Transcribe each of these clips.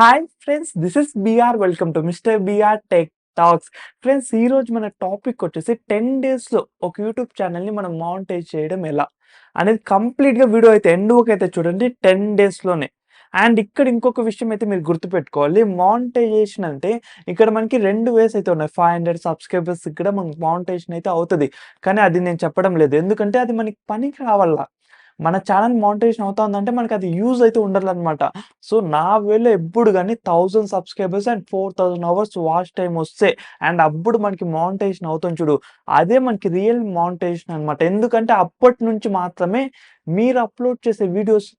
Hi friends, this is BR. Welcome to mister BR tech talks. Friends, ఈ రోజు మన topic వచ్చేసి 10 డేస్‌లో ఒక యూట్యూబ్ ఛానల్‌ని మనం మానిటైజ్ చేయడం ఎలా అనేది కంప్లీట్‌గా వీడియో అయితే ఎండ్ వరకు అయితే చూడండి. 10 డేస్‌లోనే. అండ్ ఇక్కడ ఇంకొక విషయం అయితే మీరు గుర్తుపెట్టుకోవాలి. మానిటైజేషన్ అంటే ఇక్కడ మనకి 2 వేస్ అయితే ఉన్నాయి. 500 సబ్స్క్రైబర్స్ ఇక్కడ మనకు మానిటైజేషన్ అయితే అవుతది. కానీ అది నేను చెప్పడం లేదు. ఎందుకంటే అది మనకి పనికి రావల్ల. మన ఛానల్ మానిటైజేషన్ అవుతా ఉందంటే మనకి అది యూజ్ అయితే ఉండాలన్నమాట. సో, నా వేలో ఎప్పుడు గాని 1000 subscribers and 4000 hours watch time వస్తే అండ్ అప్పుడు మనకి మానిటైజేషన్ అవుతుంది చూడు. అదే మనకి రియల్ మానిటైజేషన్ అన్నమాట. ఎందుకంటే అప్పటి నుంచి మాత్రమే మీరు అప్‌లోడ్ చేసే వీడియోస్‌కి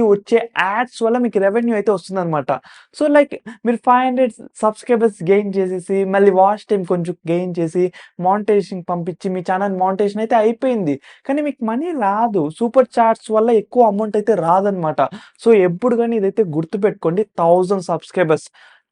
వచ్చే యాడ్స్ వల్ల మీకు రెవెన్యూ అయితే వస్తుందన్నమాట. సో, లైక్ మీరు 500 సబ్స్క్రైబర్స్ గెయిన్ చేసేసి, మళ్ళీ వాచ్ టైమ్ కొంచెం గెయిన్ చేసి, మానిటైజేషన్‌కి పంపించి మీ ఛానల్ మానిటైజేషన్ అయితే అయిపోయింది. కానీ మీకు మనీ రాదు. సూపర్ చాట్స్ వల్ల ఎక్కువ అమౌంట్ అయితే రాదన్నమాట. సో, ఎప్పుడు గాని ఇదైతే గుర్తుపెట్టుకోండి. 1000 సబ్స్క్రైబర్స్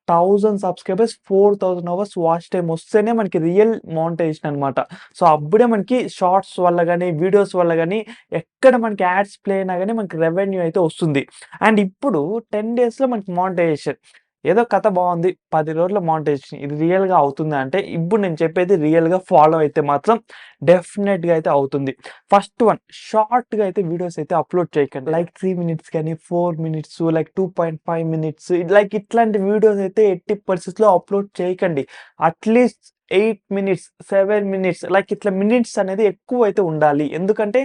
4000 అవర్స్ వాచ్ టైమ్ వస్తేనే మనకి రియల్ మానిటైజేషన్ అన్నమాట. సో, అప్పుడే మనకి షార్ట్స్ వల్ల గాని, వీడియోస్ వల్ల గాని ఎక్కడ మనకి యాడ్స్ ప్లే అయినా గాని మనకి రెవెన్యూ అయితే వస్తుంది. అండ్ ఇప్పుడు 10 డేస్‌లో మనకి మానిటైజేషన్. ఏదో కథ బావుంది. 10 రోజుల్లో మానిటైజేషన్. ఇది రియల్‌గా అవుతుందా అంటే, ఇప్పుడు నేను చెప్పేది రియల్‌గా ఫాలో అయితే మాత్రం డెఫినెట్‌గా అయితే అవుతుంది. ఫస్ట్ వన్, షార్ట్‌గా అయితే వీడియోస్ అయితే అప్‌లోడ్ చేయకండి. లైక్ 3 మినిట్స్ కానీ, 4 మినిట్స్, లైక్ 2.5 మినిట్స్, లైక్ ఇట్లాంటి వీడియోస్ అయితే ఎట్టి పరిస్థితిలో అప్‌లోడ్ చేయకండి. అట్‌లీస్ట్ 8 మినిట్స్, 7 మినిట్స్, లైక్ ఇట్లా మినిట్స్ అనేది ఎక్కువైతే ఉండాలి. ఎందుకంటే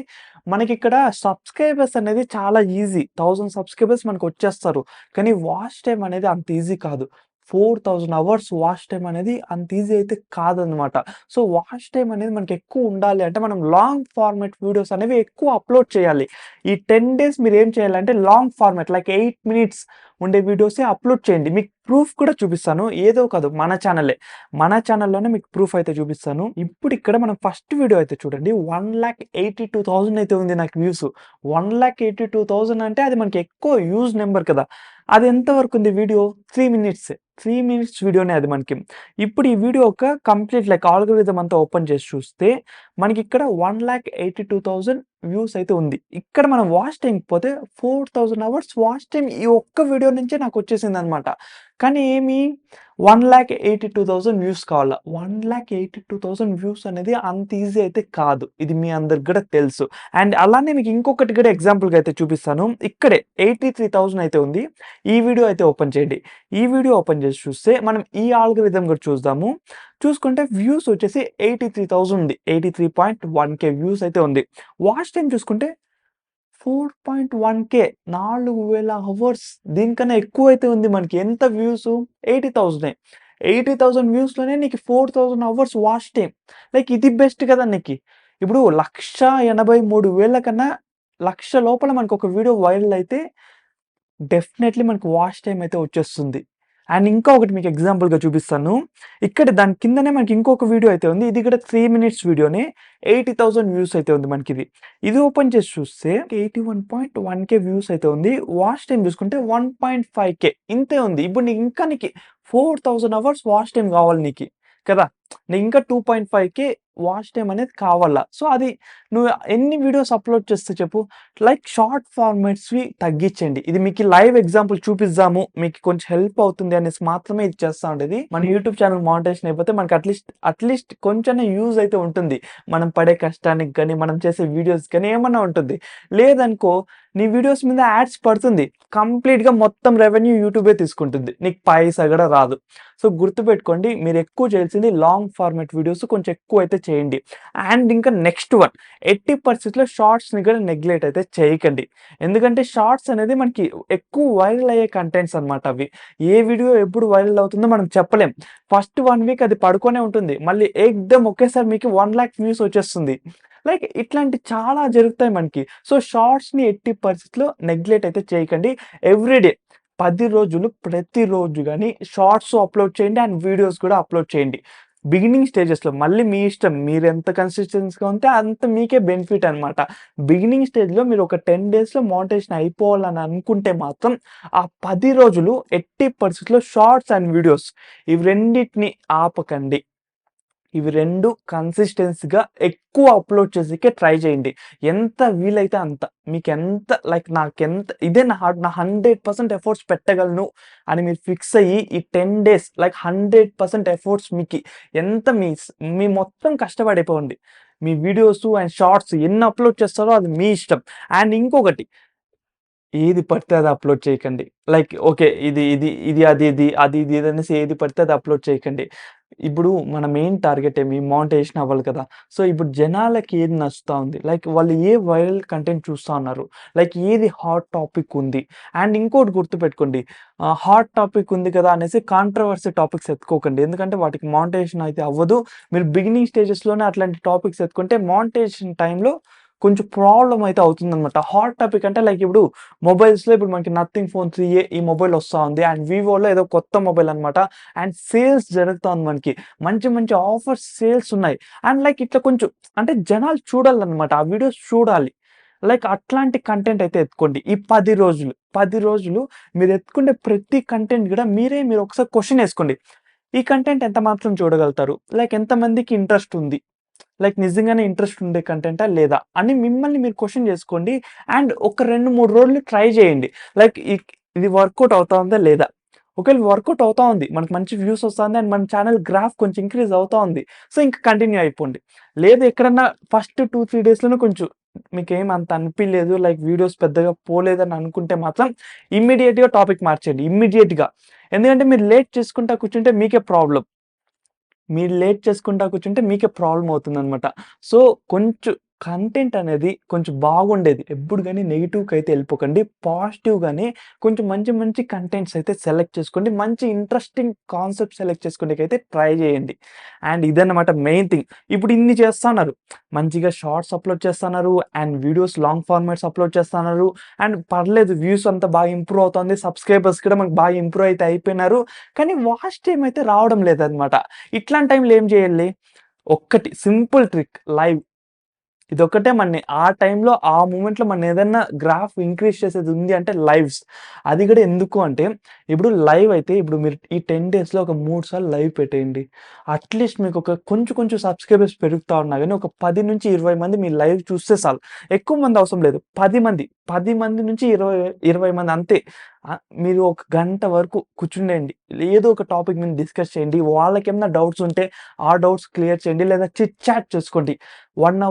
మనకిక్కడ సబ్స్క్రైబర్స్ అనేది చాలా ఈజీ. 1000 సబ్స్క్రైబర్స్ మనకొచ్చేస్తారు. కానీ వాచ్ టైమ్ అనేది అంత ఈజీ కాదు. 4000 అవర్స్ వాచ్ టైమ్ అనేది అంత ఈజీ అయితే కాదనమాట. సో, వాచ్ టైమ్ అనేది మనకి ఎక్కువ ఉండాలి అంటే మనం లాంగ్ ఫార్మాట్ వీడియోస్ అనేవి ఎక్కువ అప్‌లోడ్ చేయాలి. ఈ 10 డేస్ మీరేం చేయాలంటే లాంగ్ ఫార్మాట్ లైక్ 8 మినిట్స్ ఉండే వీడియోసే అప్‌లోడ్ చేయండి. మీకు ప్రూఫ్ కూడా చూపిస్తాను. ఏదో కాదు, మన ఛానలే. మన ఛానల్‌లోనే మీకు ప్రూఫ్ అయితే చూపిస్తాను. ఇప్పుడు ఇక్కడ మనం ఫస్ట్ వీడియో అయితే చూడండి. 1,82,000 అయితే ఉంది నాకు వ్యూస్. 1,82,000 అంటే అది మనకి ఎక్కువ యూజ్ నెంబర్ కదా! అది ఎంత వరకు ఉంది వీడియో? 3 మినిట్సే. 3 మినిట్స్ వీడియోనే అది మనకి. ఇప్పుడు ఈ వీడియో ఒక కంప్లీట్ లైక్ ఆల్గోరిథం అంతా ఓపెన్ చేసి చూస్తే మనకిక్కడ 1,82,000 వ్యూస్ అయితే ఉంది. ఇక్కడ మనం వాచ్ టైమ్‌కి పోతే 4,000 అవర్స్ వాచ్ టైమ్ ఈ ఒక్క వీడియో నుంచే నాకొచ్చేసిందనమాట. కానీ ఏమి 1,82,000 వ్యూస్ కావాల. 1,82,000 వ్యూస్ అనేది అంత ఈజీ అయితే కాదు. ఇది మీ అందరికి కూడా తెలుసు. అండ్ అలానే మీకు ఇంకొకటి కూడా ఎగ్జాంపుల్‌గా అయితే చూపిస్తాను. ఇక్కడే 83,000 అయితే ఉంది. ఈ వీడియో అయితే ఓపెన్ చేయండి. ఈ వీడియో ఓపెన్ చేసి చూస్తే మనం ఈ ఆల్గోరిథం కూడా చూద్దాము. చూసుకుంటే వ్యూస్ వచ్చేసి 83,000 ఉంది. 83.1K వ్యూస్ అయితే ఉంది. వాచ్ టైమ్ చూసుకుంటే 4.1K 4000 అవర్స్, దీనికన్నా ఎక్కువైతే ఉంది మనకి. ఎంత వ్యూసు? 80,000 80,000 వ్యూస్‌లోనే నీకు 4,000 అవర్స్ వాచ్ టైమ్. లైక్ ఇది బెస్ట్ కదా నీకి. ఇప్పుడు 1,83,000 కన్నా 1,00,000 లోపల మనకొక వీడియో వైరల్ అయితే డెఫినైట్‌లీ మనకు వాచ్ టైమ్ అయితే వచ్చేస్తుంది. అండ్ ఇంకా ఒకటి మీకు ఎగ్జాంపుల్‌గా చూపిస్తాను. ఇక్కడ దాని కిందనే మనకి ఇంకొక వీడియో అయితే ఉంది. ఇది కూడా 3 మినిట్స్ వీడియోనే. 80,000 వ్యూస్ అయితే ఉంది మనకిది. ఇది ఓపెన్ చేసి చూస్తే 81.1K వ్యూస్ అయితే ఉంది. వాచ్ టైమ్ చూసుకుంటే 1.5K ఇంతే ఉంది. ఇప్పుడు నీకు 4,000 అవర్స్ వాచ్ టైమ్ కావాలి నీకి. కదా! నీకు ఇంకా 2.5K వాచ్ టైమ్ అనేది కావాలా. సో, అది నువ్వు ఎన్ని వీడియోస్ అప్‌లోడ్ చేస్తే చెప్పు? లైక్ షార్ట్ ఫార్మాట్స్‌వి తగ్గించండి. ఇది మీకు లైవ్ ఎగ్జాంపుల్ చూపిద్దాము. మీకు కొంచెం హెల్ప్ అవుతుంది అనేసి మాత్రమే ఇది చేస్తా ఉండేది. మన యూట్యూబ్ ఛానల్ మానిటైజేషన్ అయిపోతే మనకు అట్‌లీస్ట్ కొంచెం యూజ్ అయితే ఉంటుంది. మనం పడే కష్టానికి గాని, మనం చేసే వీడియోస్ గాని ఏమన్నా ఉంటుంది. లేదనుకో నీ వీడియోస్ మీద యాడ్స్ పడుతుంది. కంప్లీట్‌గా మొత్తం రెవెన్యూ యూట్యూబే తీసుకుంటుంది. నీకు పైసా కూడా రాదు. సో, గుర్తుపెట్టుకోండి, మీరు ఎక్కువ చేయాల్సింది లాంగ్ ఫార్మాట్ వీడియోస్ కొంచెం ఎక్కువైతే చేయండి. అండ్ ఇంకా నెక్స్ట్ వన్, ఎట్టి పరిస్థితిలో షార్ట్స్‌ని కూడా నెగ్లెక్ట్ అయితే చేయకండి. ఎందుకంటే షార్ట్స్ అనేది మనకి ఎక్కువ వైరల్ అయ్యే కంటెంట్స్ అన్నమాట అవి. ఏ వీడియో ఎప్పుడు వైరల్ అవుతుందో మనం చెప్పలేం. ఫస్ట్ 1 వీక్ అది పడుకొనే ఉంటుంది. మళ్ళీ ఏకదమ్ ఒకేసారి మీకు 1,00,000 వ్యూస్ వచ్చేస్తుంది. లైక్ ఇట్లాంటి చాలా జరుగుతాయి మనకి. సో, షార్ట్స్‌ని ఎట్టి పరిస్థితిలో నెగ్లెక్ట్ అయితే చేయకండి. ఎవ్రీడే 10 రోజులు ప్రతిరోజు గాని షార్ట్స్ అప్‌లోడ్ చేయండి అండ్ వీడియోస్ కూడా అప్‌లోడ్ చేయండి. బిగినింగ్ స్టేజెస్‌లో మళ్ళీ మీ ఇష్టం. మీరెంత కన్సిస్టెన్సీగా ఉంటే అంత మీకే బెనిఫిట్ అనమాట. బిగినింగ్ స్టేజ్‌లో మీరు ఒక 10 డేస్‌లో మోటివేషన్ అయిపోవాలని అనుకుంటే మాత్రం ఆ 10 రోజులు ఎట్టి పరిస్థితిలో షార్ట్స్ అండ్ వీడియోస్ ఇవి రెండిటిని ఆపకండి. ఇవి 2 కన్సిస్టెన్సీగా ఎక్కువ అప్‌లోడ్ చేసేకే ట్రై చేయండి. ఎంత వీలైతే అంత. మీకెంత లైక్ నాకెంత ఇదే నా 100% ఎఫర్ట్స్ పెట్టగలను అని మీరు ఫిక్స్ అయ్యి ఈ 10 డేస్ లైక్ 100% ఎఫర్ట్స్ మీకి ఎంత మీ మొత్తం కష్టపడిపోండి. మీ వీడియోసు అండ్ షార్ట్స్ ఎన్ని అప్‌లోడ్ చేస్తారో అది మీ ఇష్టం. అండ్ ఇంకొకటి ఏది పడితే అది అప్‌లోడ్ చేయకండి. Like okay. ఇది అనేసి ఏది పడితే అది అప్‌లోడ్ చేయకండి. ఇప్పుడు మన మెయిన్ టార్గెట్ మానిటైజేషన్ అవ్వాలి కదా! సో, ఇప్పుడు జనాలకి ఏది నచ్చుతా ఉంది? లైక్ వాళ్ళు ఏ వైరల్ కంటెంట్ చూస్తా ఉన్నారు? లైక్ ఏది హాట్ టాపిక్ ఉంది? అండ్ ఇంకోటి గుర్తుపెట్టుకోండి. హాట్ టాపిక్ ఉంది కదా! అనేసి కాంట్రోవర్సీ టాపిక్స్ ఎత్తుకోకండి. ఎందుకంటే వాటికి మానిటైజేషన్ అయితే అవ్వదు. మీరు బిగినింగ్ స్టేజెస్‌లోనే అట్లాంటి టాపిక్స్ ఎత్తుకుంటే మానిటైజేషన్ టైంలో కొంచెం ప్రాబ్లమ్ అయితే అవుతుందనమాట. హాట్ టాపిక్ అంటే లైక్ ఇప్పుడు మొబైల్స్‌లో ఇప్పుడు మనకి నథింగ్ ఫోన్ 3ఏ ఈ మొబైల్ వస్తా ఉంది. అండ్ వివోలో ఏదో కొత్త మొబైల్ అనమాట. అండ్ సేల్స్ జరుగుతోంది మనకి. మంచి మంచి ఆఫర్స్ సేల్స్ ఉన్నాయి. అండ్ లైక్ ఇట్లా కొంచెం అంటే జనాలు చూడాలనమాట. ఆ వీడియోస్ చూడాలి. లైక్ అట్లాంటి కంటెంట్ అయితే ఎత్తుకోండి. ఈ 10 రోజులు, 10 రోజులు మీరు ఎత్తుకునే ప్రతి కంటెంట్ కూడా మీరు ఒకసారి క్వెషన్ ఏసుకోండి. ఈ కంటెంట్ ఎంత మాత్రం చూడగలుగుతారు? లైక్ ఎంతమందికి ఇంట్రెస్ట్ ఉంది? లైక్ నిజంగానే ఇంట్రెస్ట్ ఉండే కంటెంటా? లేదా? అని మిమ్మల్ని మీరు క్వెషన్ చేసుకోండి. అండ్ ఒక 2, 3 రోజులు ట్రై చేయండి. లైక్ ఇది వర్కౌట్ అవుతా ఉందా? లేదా? ఒకవేళ వర్కౌట్ అవుతా ఉంది. మనకు మంచి వ్యూస్ వస్తాంది. అండ్ మన ఛానల్ గ్రాఫ్ కొంచెం ఇంక్రీజ్ అవుతా ఉంది. సో, ఇంక కంటిన్యూ అయిపోండి. లేదు ఎక్కడన్నా ఫస్ట్ 2, 3 డేస్‌లోనే కొంచెం మీకేం అంత అనిపియలేదు. లైక్ వీడియోస్ పెద్దగా పోలేదని అనుకుంటే మాత్రం ఇమ్మీడియేట్‌గా టాపిక్ మార్చేయండి. ఇమ్మీడియేట్‌గా. ఎందుకంటే మీరు లేట్ చేసుకుంటా కూర్చుంటే మీకే ప్రాబ్లమ్. మీరు లేట్ చేసుకుంటా కూర్చుంటే మీకే ప్రాబ్లమ్ అవుతుందనమాట. సో, కొంచెం కంటెంట్ అనేది కొంచెం బాగుండేది. ఎప్పుడు గాని నెగెటివ్‌కైతే ఎళ్ళిపోకండి. పాజిటివ్‌గానే కొంచెం మంచి మంచి కంటెంట్స్ అయితే సెలెక్ట్ చేసుకోండి. మంచి ఇంట్రెస్టింగ్ కాన్సెప్ట్ సెలెక్ట్ చేసుకునేకైతే ట్రై చేయండి. అండ్ ఇదన్నమాట మెయిన్ థింగ్. ఇప్పుడు ఇన్ని చేస్తన్నారు. మంచిగా షార్ట్స్ అప్‌లోడ్ చేస్తన్నారు. And videos long formats upload చేస్తన్నారు. అండ్ పర్లేదు వ్యూస్ అంతా బాగా ఇంప్రూవ్ అవుతుంది. సబ్‌స్క్రైబర్స్ కూడా మనకు బాగా ఇంప్రూవ్ అయితే అయిపోయినారు. కానీ వాచ్ టైమ్ అయితే రావడం లేదనమాట. ఇట్లాంటి టైంలో ఏం చేయాలి? ఒక్కటి సింపుల్ ట్రిక్ లైవ్. ఇదొక్కటే ఆ టైంలో, ఆ మూమెంట్‌లో ఏదన్నా గ్రాఫ్ ఇంక్రీజ్ చేసేది ఉంది అంటే లైవ్స్. అది కూడా ఎందుకు అంటే, ఇప్పుడు లైవ్ అయితే ఇప్పుడు మీరు ఈ 10 డేస్‌లో ఒక 3 సార్లు లైవ్ పెట్టేయండి. అట్‌లీస్ట్ మీకు ఒక కొంచెం కొంచెం సబ్‌స్క్రైబర్స్ పెరుగుతా ఉన్నా గాని, ఒక 10-20 మంది మీ లైవ్ చూస్తే చాలు. ఎక్కువ మంది అవసరం లేదు. 10 మంది. 10 మంది నుంచి 20 మంది అంతే. మీరు ఒక గంట వరకు కూర్చునేయండి. ఏదో ఒక టాపిక్ మీద డిస్కస్ చేయండి. వాళ్ళకేమన్నా డౌట్స్ ఉంటే, ఆ డౌట్స్ క్లియర్ చేయండి. లేదా చిట్ చాట్ చేసుకోండి. 1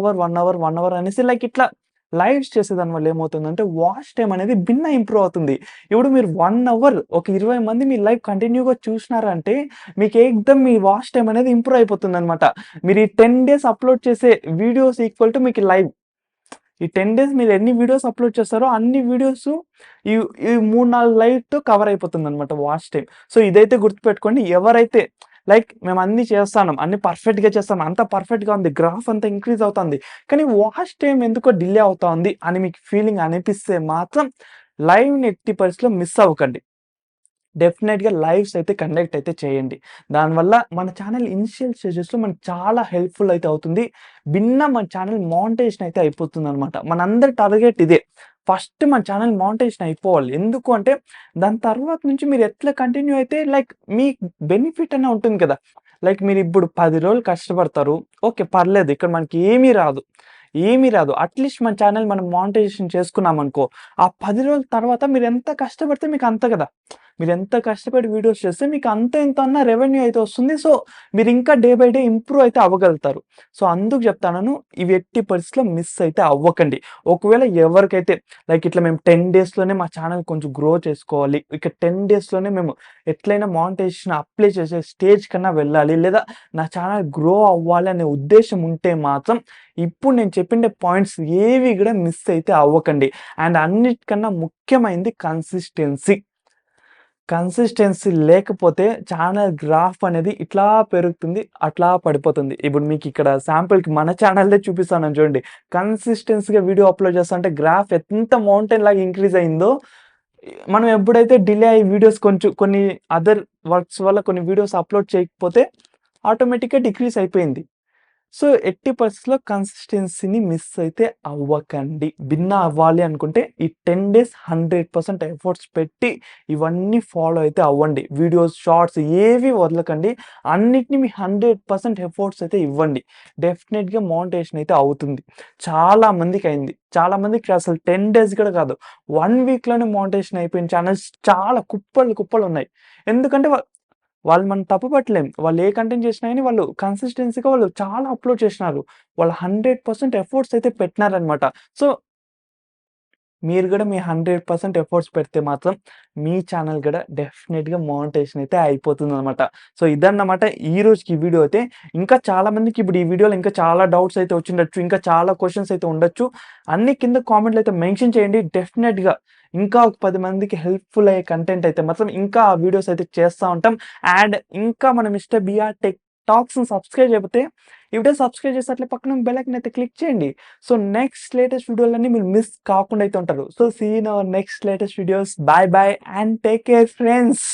అవర్ అనేసి లైక్ ఇట్లా లైవ్స్ చేసేదాని వల్ల ఏమవుతుందంటే వాచ్ టైమ్ అనేది భిన్న ఇంప్రూవ్ అవుతుంది. ఇప్పుడు మీరు 1 అవర్ ఒక 20 మంది మీ లైవ్ కంటిన్యూ‌గా చూసినారంటే మీకు ఏకదమ్ మీ వాచ్ టైమ్ అనేది ఇంప్రూవ్ అయిపోతుందన్నమాట. మీరు ఈ 10 డేస్ అప్‌లోడ్ చేసే వీడియోస్ ఈక్వల్ టు మీకు లైవ్. ఈ 10 డేస్ మీరు ఎన్ని వీడియోస్ అప్‌లోడ్ చేస్తారో అన్ని వీడియోసు ఈ ఈ 3, 4 లైవ్‌తో కవర్ అయిపోతుందన్నమాట వాచ్ టైమ్. సో, ఇదైతే గుర్తుపెట్టుకోండి. ఎవరైతే లైక్ మేము అన్నీ చేస్తాన్నాం. అన్నీ పర్ఫెక్ట్‌గా చేస్తాం. అంతా పర్ఫెక్ట్‌గా ఉంది. గ్రాఫ్ అంతా ఇంక్రీజ్ అవుతుంది. కానీ వాచ్ టైమ్ ఎందుకో డిలే అవుతా ఉంది అని మీకు ఫీలింగ్ అనిపిస్తే మాత్రం లైవ్‌ని ఎట్టి పరిస్థితిలో మిస్ అవ్వకండి. డెఫినెట్‌గా లైవ్స్ అయితే కండక్ట్ అయితే చేయండి. దానివల్ల మన ఛానల్ ఇనిషియల్ స్టేజెస్‌లో మనకు చాలా హెల్ప్‌ఫుల్ అయితే అవుతుంది. మన ఛానల్ మానిటైజేషన్ అయితే అయిపోతుందనమాట. మనందరి టార్గెట్ ఇదే. ఫస్ట్ మన ఛానల్ మానిటైజేషన్ అయిపోవాలి. ఎందుకు అంటే దాని తర్వాత నుంచి మీరు ఎట్లా కంటిన్యూ అయితే లైక్ మీకు బెనిఫిట్ అనే ఉంటుంది కదా! లైక్ మీరిప్పుడు 10 రోజులు కష్టపడతారు. ఓకే. పర్లేదు ఇక్కడ మనకి ఏమీ రాదు. ఏమీ రాదు. అట్‌లీస్ట్ మన ఛానల్ మనం మానిటైజేషన్ చేసుకున్నామనుకో, ఆ 10 రోజుల తర్వాత మీరెంత కష్టపడితే మీకు అంత కదా! మీరెంత కష్టపడి వీడియోస్ చేస్తే మీకు అంతో ఇంతో అన్నా రెవెన్యూ అయితే వస్తుంది. సో, మీరింకా డే బై డే ఇంప్రూవ్ అయితే అవ్వగలుగుతారు. సో, అందుకు చెప్తాన్నాను. ఇవి ఎట్టి పరిస్థితిలో మిస్ అయితే అవ్వకండి. ఒకవేళ ఎవరికైతే లైక్ ఇట్లా మేము 10 డేస్‌లోనే మా ఛానల్ కొంచెం గ్రో చేసుకోవాలి. ఇక 10 డేస్‌లోనే మేము ఎట్లైనా మానిటైజేషన్ అప్లై చేసే స్టేజ్ కన్నా వెళ్ళాలి. లేదా నా ఛానల్ గ్రో అవ్వాలి అనే ఉద్దేశ్యం ఉంటే మాత్రం ఇప్పుడు నేను చెప్పిండే పాయింట్స్ ఏవి కూడా మిస్ అయితే అవ్వకండి. అండ్ అన్నిటికన్నా ముఖ్యమైనది కన్సిస్టెన్సీ. కన్సిస్టెన్సీ లేకపోతే ఛానల్ గ్రాఫ్ అనేది ఇట్లా పెరుగుతుంది, అట్లా పడిపోతుంది. ఇప్పుడు మీకిక్కడ శాంపుల్‌కి మన ఛానల్‌దే చూపిస్తాను చూడండి. కన్సిస్టెన్సీ‌గా వీడియో అప్‌లోడ్ చేస్తంటే గ్రాఫ్ ఎంత మౌంటైన్ లాగా ఇంక్రీజ్ అయిందో, మనం ఎప్పుడైతే డిలే అయ్యి వీడియోస్ కొన్ని అదర్ వర్క్స్ వల్ల కొన్ని వీడియోస్ అప్‌లోడ్ చేయకపోతే ఆటోమేటిక్‌గా డిక్రీజ్ అయిపోయింది. సో, ఎట్టి పరిస్థితిలో కన్సిస్టెన్సీని మిస్ అయితే అవ్వకండి. విన్ అవ్వాలి అనుకుంటే ఈ 10 డేస్ 100% ఎఫర్ట్స్ పెట్టి ఇవన్నీ ఫాలో అయితే అవ్వండి. వీడియోస్, షార్ట్స్ ఏవి వదలకండి. అన్నిటిని మీ 100% ఎఫర్ట్స్ అయితే ఇవ్వండి. డెఫినిట్‌గా మోనిటైజేషన్ అయితే అవుతుంది. చాలా మందికయింది. చాలా మందికి అసలు 10 డేస్ కూడా కాదు. 1 వీక్‌లోనే మోనిటైజేషన్ అయిపోయిన ఛానెల్స్ చాలా కుప్పలు కుప్పలున్నాయి. ఎందుకంటే వాళ్ళు మనం తప్పు పట్టలేం. వాళ్ళు ఏ కంటెంట్ చేసినా గాని వాళ్ళు కన్సిస్టెన్సీ‌గా వాళ్ళు చాలా అప్‌లోడ్ చేసినారు. వాళ్ళు 100% ఎఫర్ట్స్ అయితే పెట్టినారనమాట. సో, మీరు గూడా మీ 100% ఎఫర్ట్స్ పెడితే మాత్రం మీ ఛానెల్ గూడా డెఫినిట్‌గా మానిటైజేషన్ అయితే అయిపోతుందనమాట. సో, ఇదన్నమాట ఈ రోజుకి ఈ వీడియో అయితే. ఇంకా చాలా మందికి ఇప్పుడు ఈ వీడియోలో ఇంకా చాలా డౌట్స్ అయితే వచ్చుండొచ్చు. ఇంకా చాలా క్వెషన్స్ అయితే ఉండొచ్చు. అన్నీ కింద కామెంట్‌లో అయితే మెన్షన్ చేయండి. డెఫినిట్‌గా ఇంకా ఒక 10 మందికి హెల్ప్‌ఫుల్ అయ్యే కంటెంట్ అయితే మాత్రం ఇంకా వీడియోస్ అయితే చేస్తా ఉంటాం. అండ్ ఇంకా మన మిస్టర్ బిఆర్ టెక్ టాక్స్‌ని సబ్స్క్రైబ్ చేయకపోతే ఈ వీడియో సబ్స్క్రైబ్ చేసి అట్లే పక్కన బెల్ ఐకాన్ అయితే క్లిక్ చేయండి. సో, నెక్స్ట్ లేటెస్ట్ వీడియోలన్నీ మీరు మిస్ కాకుండా అయితే ఉంటారు. So, see you in our next latest videos. Bye bye and take care friends.